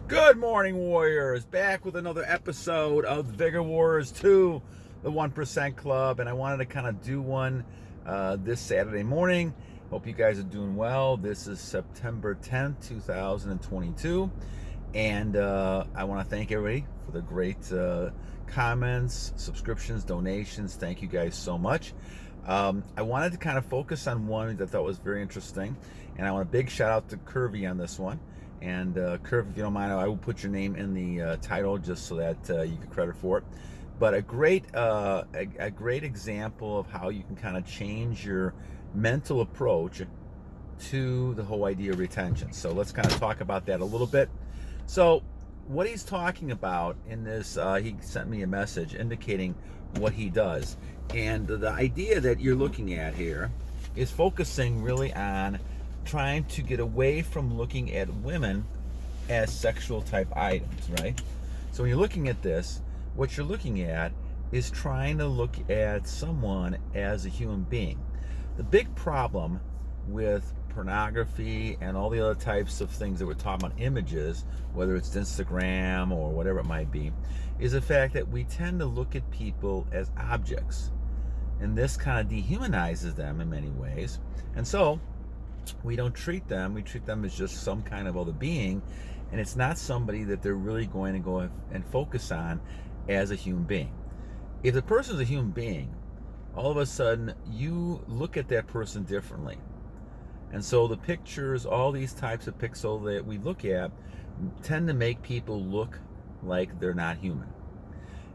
Good morning, Warriors. Back with another episode of Vigor Warriors 2, the 1% Club. And I wanted to kind of do one this Saturday morning. Hope you guys are doing well. This is September 10th, 2022. And I want to thank everybody for the great comments, subscriptions, donations. Thank you guys so much. I wanted to kind of focus on one that I thought was very interesting. And I want a big shout out to Curvy on this one. And Curvy, if you don't mind, I will put your name in the title just so that you get credit for it. But a great example of how you can kind of change your mental approach to the whole idea of retention. So let's kind of talk about that a little bit. So what he's talking about in this, he sent me a message indicating what he does. And the idea that you're looking at here is focusing really on trying to get away from looking at women as sexual type items, right? So when you're looking at this, what you're looking at is trying to look at someone as a human being. The big problem with pornography and all the other types of things that we're talking about, images, whether it's Instagram or whatever it might be, is the fact that we tend to look at people as objects. And this kind of dehumanizes them in many ways. And so we don't treat them, we treat them as just some kind of other being, and it's not somebody that they're really going to go and focus on as a human being. If the person's a human being, all of a sudden you look at that person differently. And so the pictures, all these types of pixels that we look at tend to make people look like they're not human.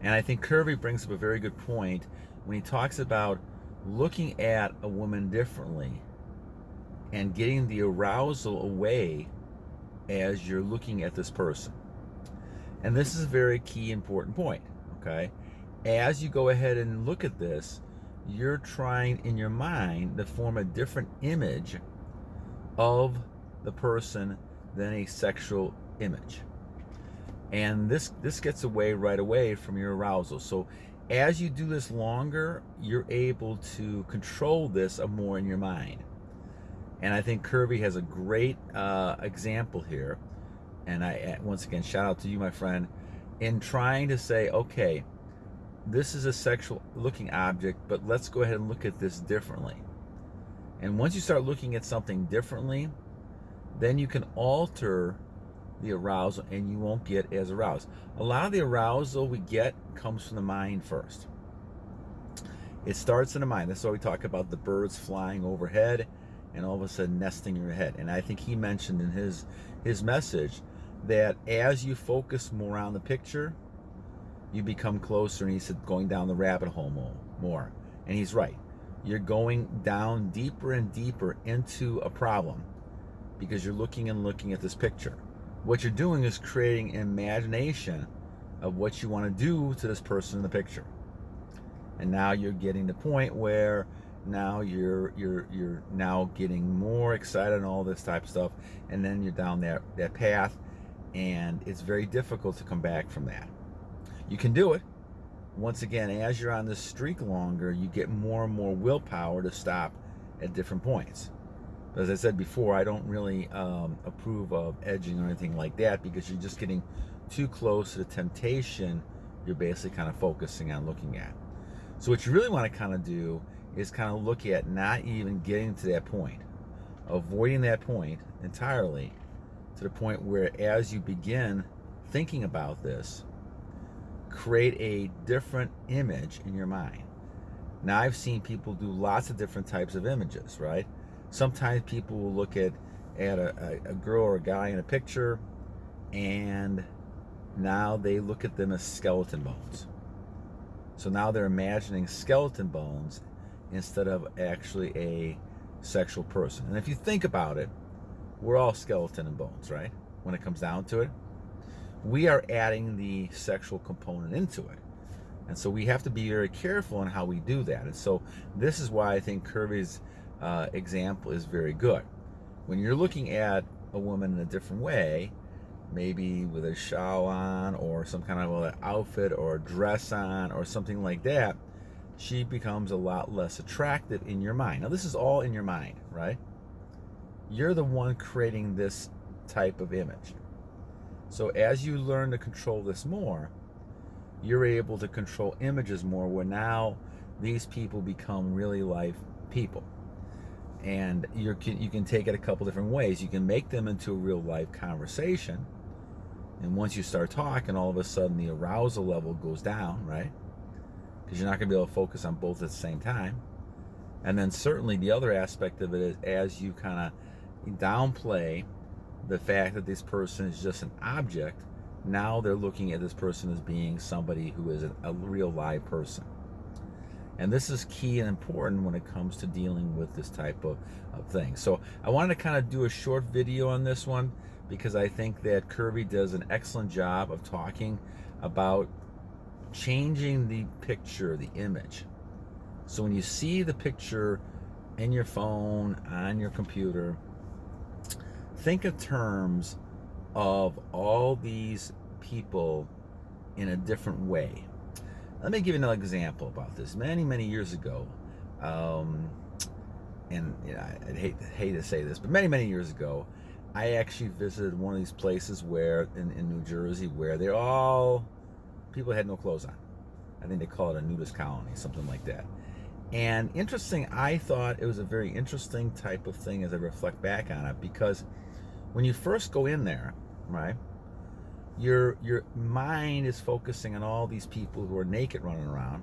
And I think Curvy brings up a very good point when he talks about looking at a woman differently and getting the arousal away as you're looking at this person. And this is a very key important point, okay? As you go ahead and look at this, you're trying in your mind to form a different image of the person than a sexual image. And this gets away right away from your arousal. So as you do this longer, you're able to control this more in your mind. And I think Curvy has a great example here. And I once again, shout out to you, my friend, in trying to say, okay, this is a sexual looking object, but let's go ahead and look at this differently. And once you start looking at something differently, then you can alter the arousal and you won't get as aroused. A lot of the arousal we get comes from the mind first. It starts in the mind. That's why we talk about the birds flying overhead and all of a sudden nesting in your head. And I think he mentioned in his message that as you focus more on the picture, you become closer, and he said going down the rabbit hole more. And he's right. You're going down deeper and deeper into a problem because you're looking at this picture. What you're doing is creating an imagination of what you want to do to this person in the picture. And now you're getting to the point where now you're now getting more excited and all this type of stuff, and then you're down that path, and it's very difficult to come back from that. You can do it. Once again, as you're on this streak longer, you get more and more willpower to stop at different points. But as I said before, I don't really approve of edging or anything like that, because you're just getting too close to the temptation you're basically kind of focusing on looking at. So what you really want to kind of do is kind of look at not even getting to that point, avoiding that point entirely, to the point where as you begin thinking about this, create a different image in your mind. Now, I've seen people do lots of different types of images, right? Sometimes people will look at a girl or a guy in a picture, and now they look at them as skeleton bones. So now they're imagining skeleton bones instead of actually a sexual person. And if you think about it, we're all skeleton and bones, right? When it comes down to it, we are adding the sexual component into it. And so we have to be very careful in how we do that. And so this is why I think Curvy's example is very good. When you're looking at a woman in a different way, maybe with a shawl on or some kind of an outfit or a dress on or something like that, she becomes a lot less attractive in your mind. Now, this is all in your mind, right? You're the one creating this type of image. So as you learn to control this more, you're able to control images more, where now these people become really life people. And you can take it a couple different ways. You can make them into a real life conversation, and once you start talking, all of a sudden the arousal level goes down, right? Because you're not going to be able to focus on both at the same time. And then certainly the other aspect of it is, as you kind of downplay the fact that this person is just an object, now they're looking at this person as being somebody who is a real live person. And this is key and important when it comes to dealing with this type of thing. So I wanted to kind of do a short video on this one, because I think that Curvy does an excellent job of talking about changing the picture, the image. So when you see the picture in your phone, on your computer, think in terms of all these people in a different way. Let me give you another example about this. Many years ago, and you know, I'd hate to say this, but many years ago, I actually visited one of these places where in New Jersey, where people had no clothes on. I think they call it a nudist colony, something like that. And interesting, I thought it was a very interesting type of thing as I reflect back on it, because when you first go in there, right, your mind is focusing on all these people who are naked running around,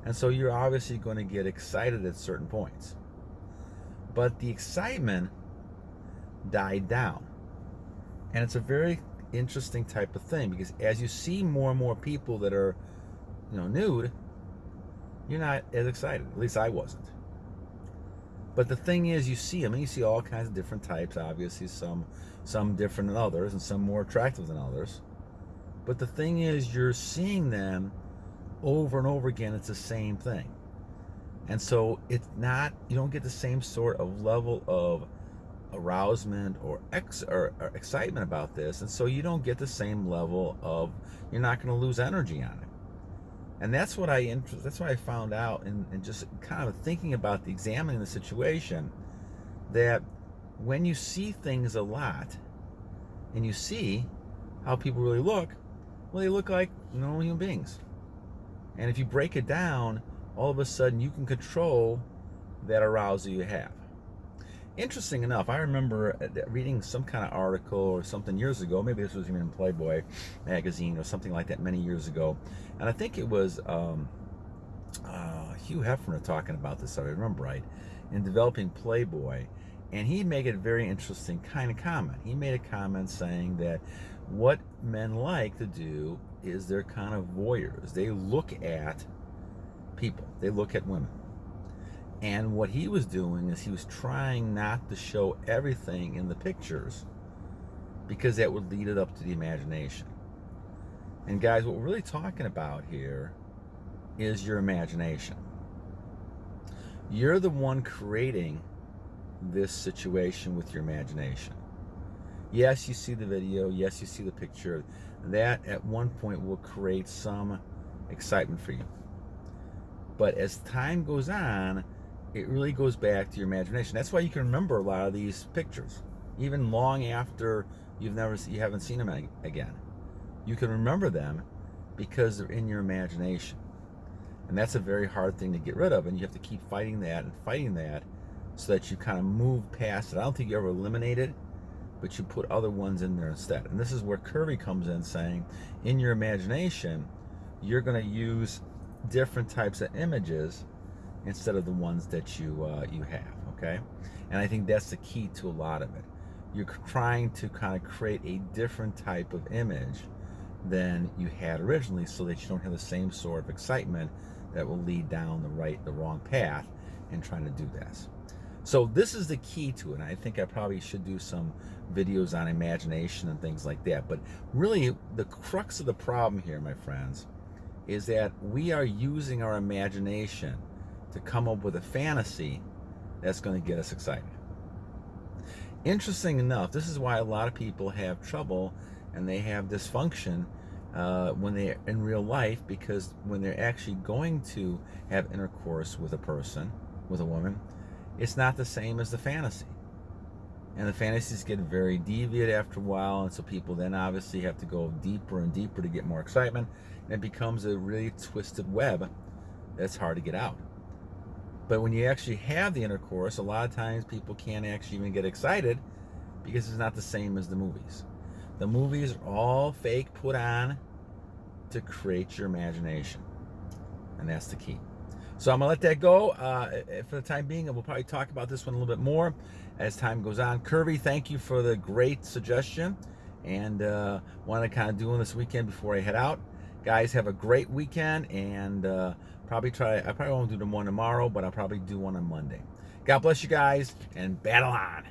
and so you're obviously going to get excited at certain points. But the excitement died down, and it's a very interesting type of thing, because as you see more and more people that are, nude, you're not as excited. At least I wasn't. But the thing is, you see them, and you see all kinds of different types. Obviously, some different than others, and some more attractive than others. But the thing is, you're seeing them over and over again. It's the same thing, and so it's not. You don't get the same sort of level of arousement or excitement about this, and so you don't get the same level of. You're not going to lose energy on it. And that's what I found out, and just kind of thinking about examining the situation, that when you see things a lot, and you see how people really look, well, they look like normal human beings. And if you break it down, all of a sudden you can control that arousal you have. Interesting enough, I remember reading some kind of article or something years ago. Maybe this was even in Playboy magazine or something like that many years ago. And I think it was Hugh Hefner talking about this, if I remember right, in developing Playboy. And he made a very interesting kind of comment. He made a comment saying that what men like to do is they're kind of voyeurs. They look at people. They look at women. And what he was doing is he was trying not to show everything in the pictures, because that would lead it up to the imagination. And guys, what we're really talking about here is your imagination. You're the one creating this situation with your imagination. Yes, you see the video. Yes, you see the picture. That at one point will create some excitement for you. But as time goes on, it really goes back to your imagination. That's why you can remember a lot of these pictures, even long after you haven't seen them again. You can remember them because they're in your imagination, and that's a very hard thing to get rid of. And you have to keep fighting that, so that you kind of move past it. I don't think you ever eliminate it, but you put other ones in there instead. And this is where Curvy comes in, saying, in your imagination, you're going to use different types of images instead of the ones that you have, okay? And I think that's the key to a lot of it. You're trying to kind of create a different type of image than you had originally, so that you don't have the same sort of excitement that will lead down the wrong path in trying to do this. So this is the key to it, and I think I probably should do some videos on imagination and things like that. But really, the crux of the problem here, my friends, is that we are using our imagination to come up with a fantasy that's going to get us excited. Interesting enough, this is why a lot of people have trouble and they have dysfunction when they're in real life, because when they're actually going to have intercourse with a person, with a woman, it's not the same as the fantasy. And the fantasies get very deviant after a while, and so people then obviously have to go deeper and deeper to get more excitement, and it becomes a really twisted web that's hard to get out. But when you actually have the intercourse, a lot of times people can't actually even get excited because it's not the same as the movies. The movies are all fake, put on to create your imagination, and that's the key. So I'm gonna let that go for the time being, and we'll probably talk about this one a little bit more as time goes on. Curvy, thank you for the great suggestion, and want to kind of do one this weekend before I head out. Guys, have a great weekend, and I probably won't do the one tomorrow, but I'll probably do one on Monday. God bless you guys, and battle on.